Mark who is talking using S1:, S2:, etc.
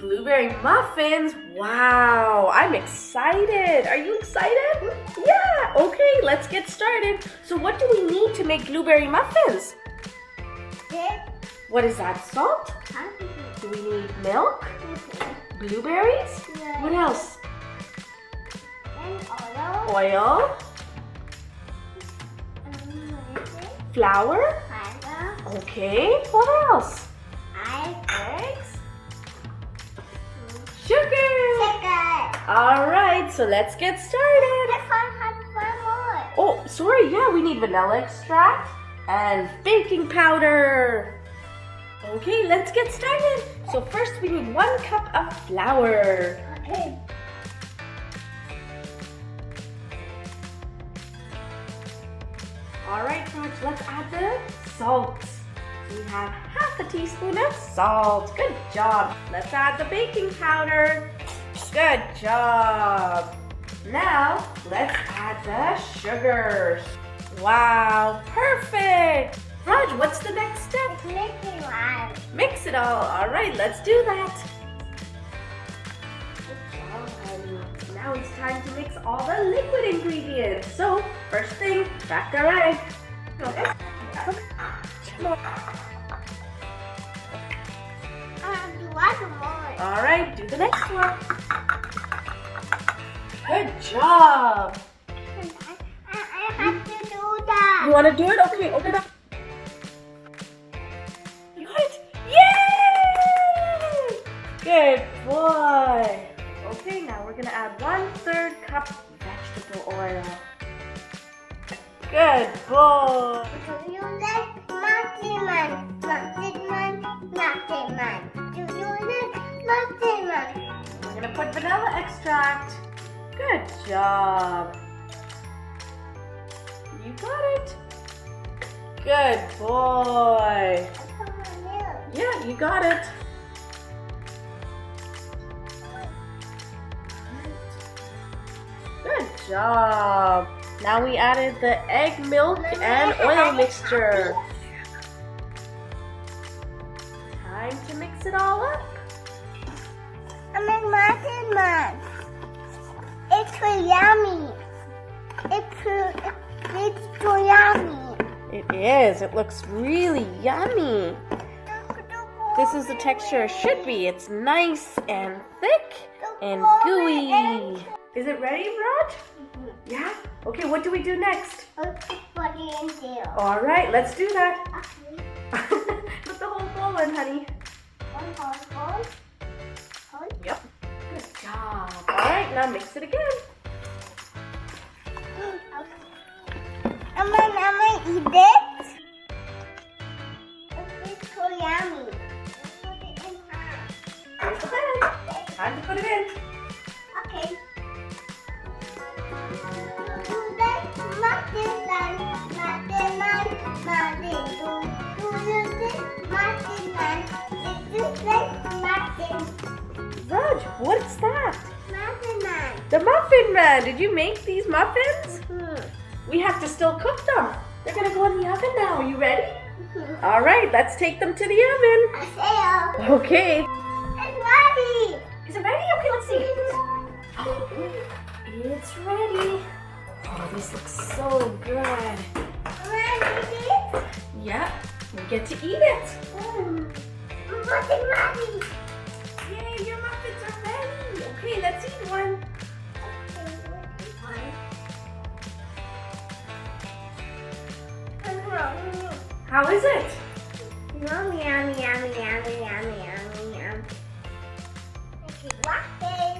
S1: Blueberry muffins. Wow, I'm excited. Are you excited? Yeah, okay, let's get started. So what do we need to make blueberry muffins? What is that, salt? Do we need milk? Blueberries? What else?
S2: And
S1: Oil? Flour? Okay, what else? Eggs? Sugar! All right, so let's get started. Oh, sorry, yeah, we need vanilla extract and baking powder. Okay, let's get started. So first we need 1 cup of flour.
S2: Okay.
S1: All right, George, let's add the salt. So we have half a teaspoon of salt. Good job. Let's add the baking powder. Good job. Now, let's add the sugars. Wow, perfect. Raj, what's the next step? Mix it all. All right, let's do that. Good job, honey. Now it's time to mix all the liquid ingredients. So, first thing, crack our egg. All right, do the next one. Good job.
S2: I have to do that.
S1: You want to do it? Okay, open up. You got it. Yay! Good boy. Okay, now we're going to add 1/3 cup vegetable oil. Good boy.
S2: Do you like Muffin Man? Muffin Man, Muffin Man. Do you like Muffin Man?
S1: We're going to put vanilla extract. Good job. You got it. Good boy. Yeah, you got it. Good job. Now we added the egg milk and oil mixture. Time to mix it all up.
S2: I'm a Muffin Man. It's so yummy. It's so yummy.
S1: It is. It looks really yummy. This is the texture it should be. It's nice and thick and gooey. Is it ready, Raj? Yeah? Okay, what do we do next? All right, let's do that. Put the whole bowl in, honey. Yep. Good job. All right, now mix it again.
S2: I'm gonna eat it. It's so yummy. Put it in her.
S1: Here's the pan. Time to put it in.
S2: Okay. Do you like Muffin Man? Muffin Man, Muffin. Do you like Muffin Man? Did you like Muffin?
S1: Raj, what's that?
S2: Muffin Man.
S1: The Muffin Man. Did you make these muffins? We have to still cook them. They're gonna go in the oven now. Are you ready? All right, let's take them to the oven. Okay.
S2: It's ready.
S1: Is it ready? Okay, let's see. Oh, it's ready. Oh, this looks so good.
S2: Ready?
S1: Yeah, we get to eat it.
S2: Muffin ready.
S1: Yay, your muffins are ready. Okay, let's eat one. How is it?
S2: Yummy, yummy, yummy, yummy, yummy, yummy, yummy. Okay, waffle.